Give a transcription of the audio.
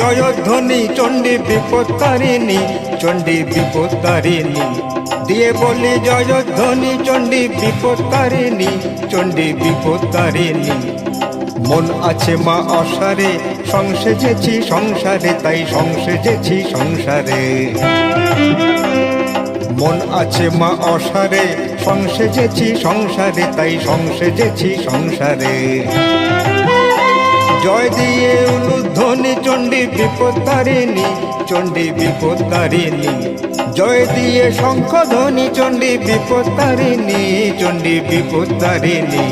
জয়ধ্বনি চণ্ডী বিপত্তারিণী, চণ্ডী বিপত্তারিণী। দিয়ে বলি জয়ধ্বনি চণ্ডী বিপত্তারিণী, চণ্ডী বিপত্তারিণী। মন আছে মা অসারে, সংসেজেছি সংসারে, তাই সংসেজেছি সংসারে। মন আছে মা অসারে, সংসেজেছি সংসারে, তাই সংসেজেছি সংসারে। জয় দিয়ে উলুধ্বনি চণ্ডী বিপত্তারিণী, চণ্ডী বিপত্তারিণী। জয় দিয়ে শঙ্খধ্বনি চণ্ডী বিপত্তারিণী, চণ্ডী বিপত্তারিণী।